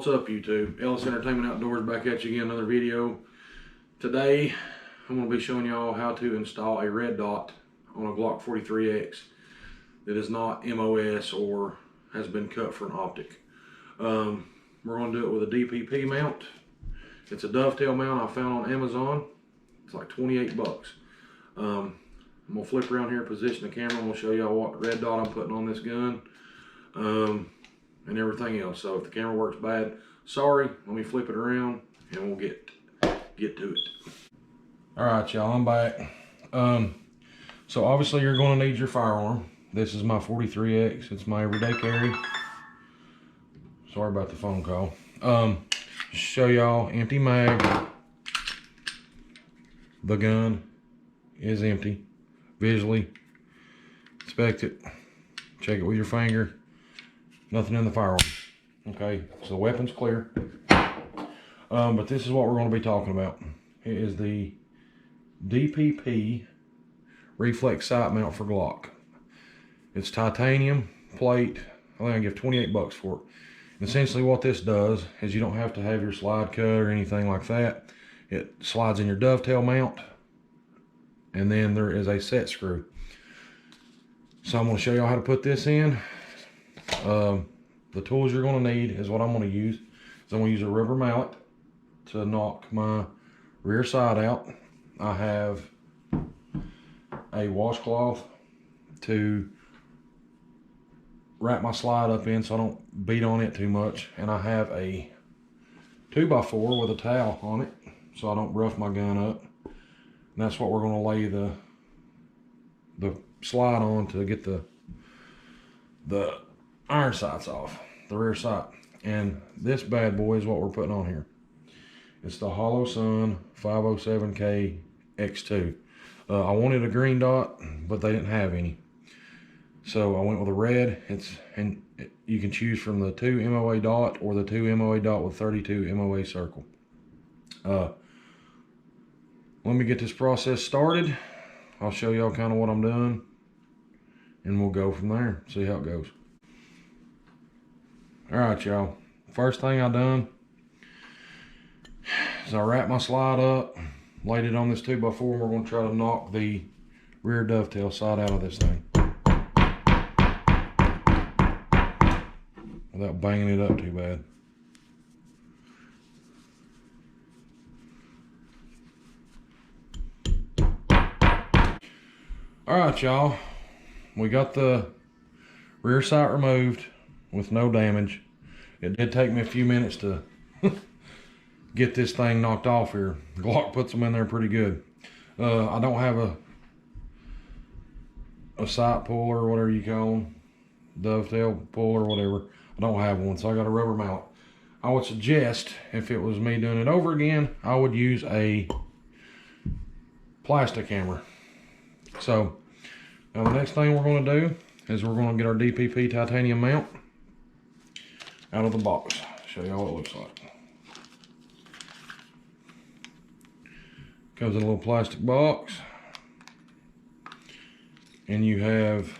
What's up, YouTube? Ellis Entertainment Outdoors back at you again, another video. Today I'm going to be showing y'all how to install a red dot on a Glock 43x that is not MOS or has been cut for an optic. We're going to do it with a DPP mount. It's a dovetail mount I found on Amazon. It's like 28 bucks. I'm going to flip around here, position the camera, and we'll show y'all what red dot I'm putting on this gun. And everything else. So if the camera works bad, sorry. Let me flip it around and we'll get to it. All right, y'all, I'm back. So obviously you're going to need your firearm. This is my 43x. It's my everyday carry. Sorry about the phone call. Show y'all empty mag. The gun is empty. Visually inspect it. Check it with your finger. Nothing in the firearm. Okay, so the weapon's clear. But this is what we're going to be talking about. It is the DPP reflex sight mount for Glock. It's titanium plate. I think I give 28 bucks for it. And essentially what this does is you don't have to have your slide cut or anything like that. It slides in your dovetail mount, and then there is a set screw. So I'm going to show y'all how to put this in. The tools you're going to need is what I'm going to use. So I'm going to use a rubber mallet to knock my rear side out. I have a washcloth to wrap my slide up in so I don't beat on it too much. And I have a 2x4 with a towel on it so I don't rough my gun up. And that's what we're going to lay the slide on to get the iron sights off, the rear sight. And this bad boy is what we're putting on here. It's the Holosun 507K X2. I wanted a green dot, but they didn't have any. So I went with a red. You can choose from the 2 MOA dot or the 2 MOA dot with 32 MOA circle. Let me get this process started. I'll show y'all kind of what I'm doing, and we'll go from there, see how it goes. All right, y'all. First thing I done is I wrapped my slide up, laid it on this 2x4, and we're going to try to knock the rear dovetail side out of this thing without banging it up too bad. All right, y'all. We got the rear sight removed with no damage. It did take me a few minutes to get this thing knocked off here. Glock puts them in there pretty good. I don't have a sight puller or whatever you call them, dovetail puller or whatever. I don't have one, so I got a rubber mallet. I would suggest, if it was me doing it over again, I would use a plastic hammer. So now the next thing we're going to do is we're going to get our DPP titanium mount out of the box. Show y'all what it looks like. Comes in a little plastic box, and you have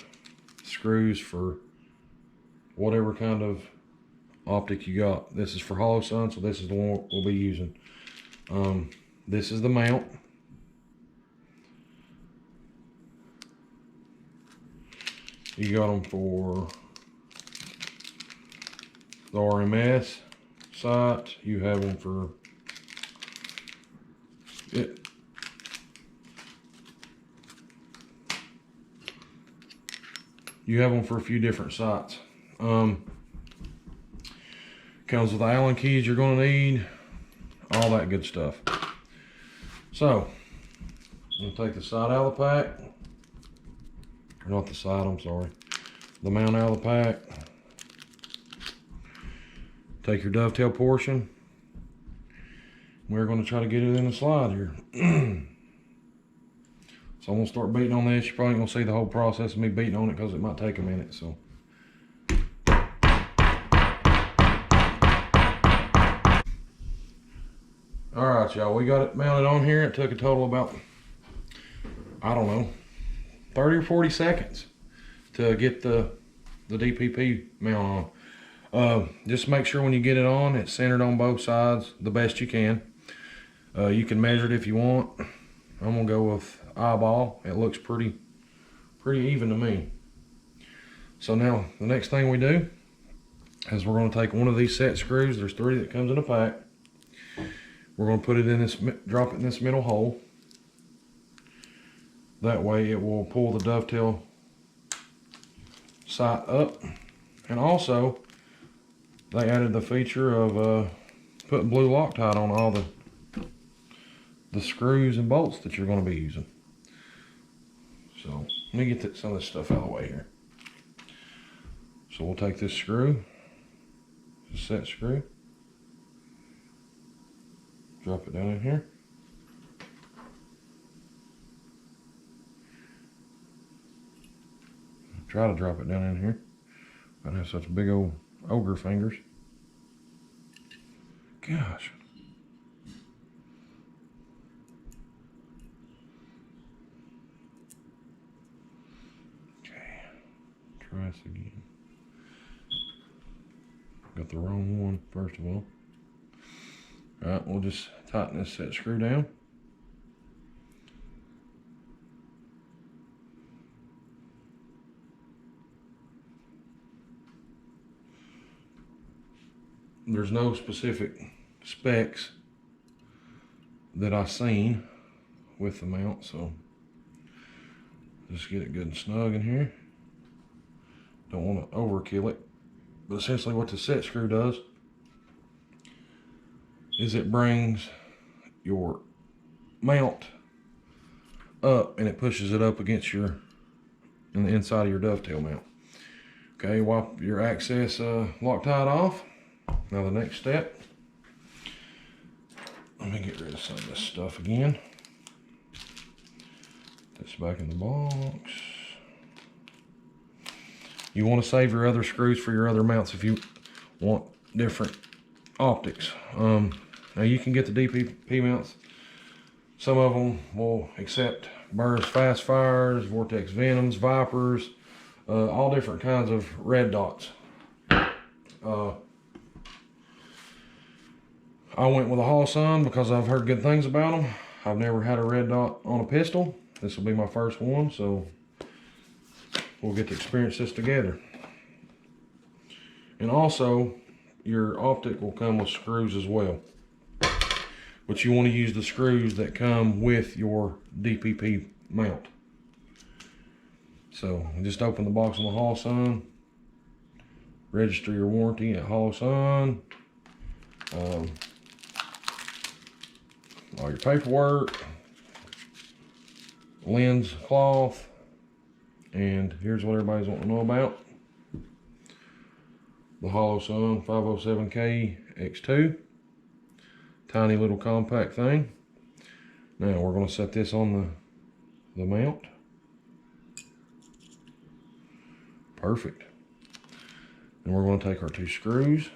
screws for whatever kind of optic you got. This is for Holosun, so this is the one we'll be using. This is the mount. You got them for the RMS sight. You have them for it. You have them for a few different sights. Comes with the Allen keys you're going to need, all that good stuff. So I'm going to take the side out of the pack. Or not the side, I'm sorry. The mount out of the pack. Take your dovetail portion. We're going to try to get it in the slide here. So I'm going to start beating on this. You're probably going to see the whole process of me beating on it because it might take a minute. So. Alright, y'all. We got it mounted on here. It took a total of about, I don't know, 30 or 40 seconds to get the DPP mount Just make sure when you get it on, it's centered on both sides the best you can. You can measure it if you want. I'm gonna go with eyeball. It looks pretty even to me. So now the next thing we do is we're gonna take one of these set screws. There's 3 that comes in a pack. We're gonna put it in this, drop it in this middle hole. That way it will pull the dovetail sight up. And also, they added the feature of putting blue Loctite on all the screws and bolts that you're going to be using. So let me get some of this stuff out of the way here. So we'll take this screw, the set screw, drop it down in here. Try to drop it down in here. I have such big old ogre fingers. Gosh. Okay. Try this again. Got the wrong one, first of all. Alright, we'll just tighten this set screw down. There's no specific specs that I've seen with the mount, so just get it good and snug in here. Don't want to overkill it, but essentially what the set screw does is it brings your mount up and it pushes it up against in the inside of your dovetail mount. Okay, wipe your access Loctite off. Now the next step, let me get rid of some of this stuff again. That's back in the box. You want to save your other screws for your other mounts if you want different optics. Now you can get the DPP mounts. Some of them will accept Burris Fast Fires, Vortex Venoms, Vipers, all different kinds of red dots. I went with a Holosun because I've heard good things about them. I've never had a red dot on a pistol. This will be my first one, so we'll get to experience this together. And also, your optic will come with screws as well. But you want to use the screws that come with your DPP mount. So, just open the box on the Holosun. Register your warranty at Holosun. All your paperwork, lens cloth, and here's what everybody's wanting to know about. The Holosun 507K X2. Tiny little compact thing. Now we're going to set this on the mount. Perfect. And we're going to take our 2 screws.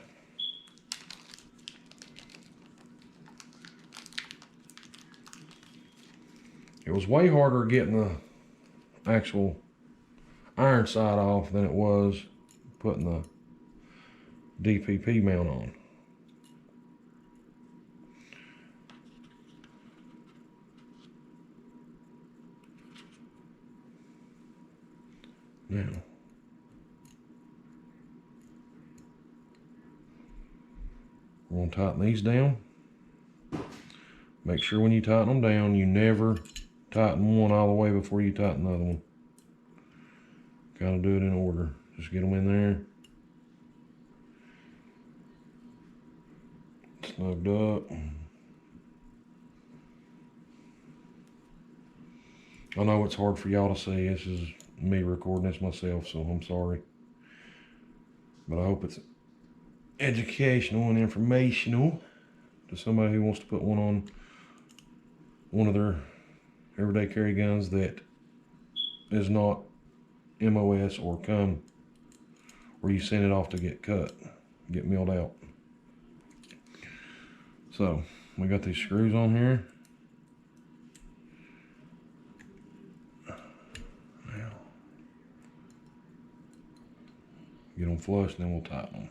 It was way harder getting the actual iron side off than it was putting the DPP mount on. Now, we're going to tighten these down. Make sure when you tighten them down, you never tighten one all the way before you tighten the other one. Gotta do it in order. Just get them in there. Snugged up. I know it's hard for y'all to see. This is me recording this myself, so I'm sorry. But I hope it's educational and informational to somebody who wants to put one on one of their everyday carry guns that is not MOS or come where you send it off to get cut, get milled out. So we got these screws on here. Now get them flush and then we'll tighten them.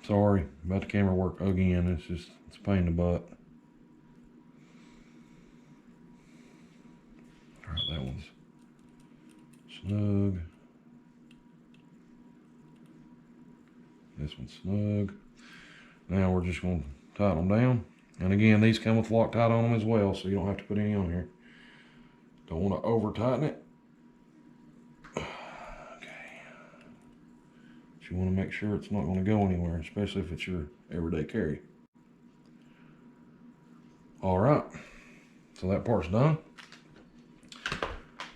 Sorry about the camera work again. It's a pain in the butt. All right, that one's snug. This one's snug. Now we're just going to tighten them down. And again, these come with Loctite on them as well, so you don't have to put any on here. Don't want to over tighten it. Okay. But you want to make sure it's not going to go anywhere, especially if it's your everyday carry. All right, so that part's done.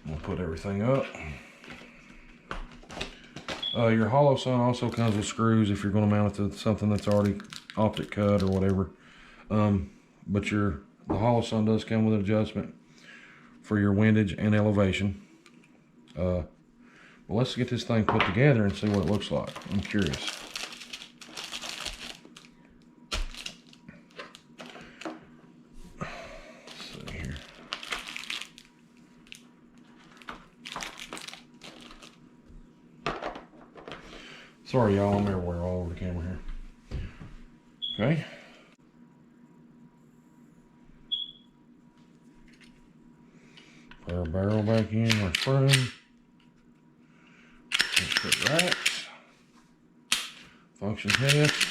I'm gonna put everything up. Your hollow sun also comes with screws if you're going to mount it to something that's already optic cut or whatever. But the hollow sun does come with an adjustment for your windage and elevation. Well, let's get this thing put together and see what it looks like. I'm curious. Let's see here. Sorry, y'all, I'm everywhere, all over the camera here. Okay. Put our barrel back in, our spring. Let's put racks. Function test.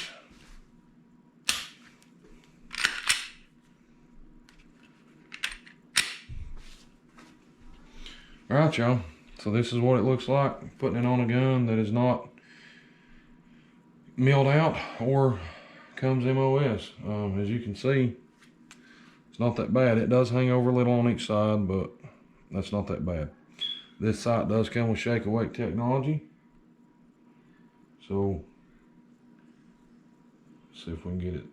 Alright, y'all. So this is what it looks like, putting it on a gun that is not milled out or comes MOS. As you can see, it's not that bad. It does hang over a little on each side, but that's not that bad. This sight does come with shake awake technology. So let's see if we can get it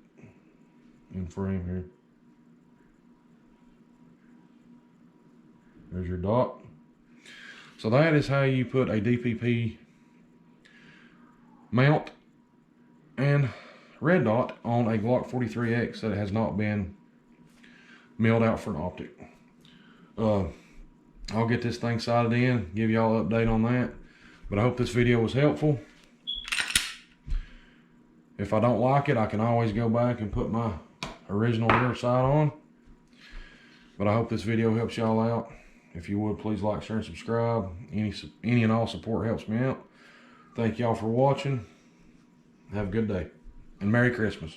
in frame here. There's your dot. So that is how you put a DPP mount and red dot on a Glock 43x that has not been milled out for an optic. I'll get this thing sighted in, give y'all an update on that. But I hope this video was helpful. If I don't like it, I can always go back and put my original rear sight on. But I hope this video helps y'all out. If you would, please like, share, and subscribe. Any and all support helps me out. Thank y'all for watching. Have a good day. And Merry Christmas.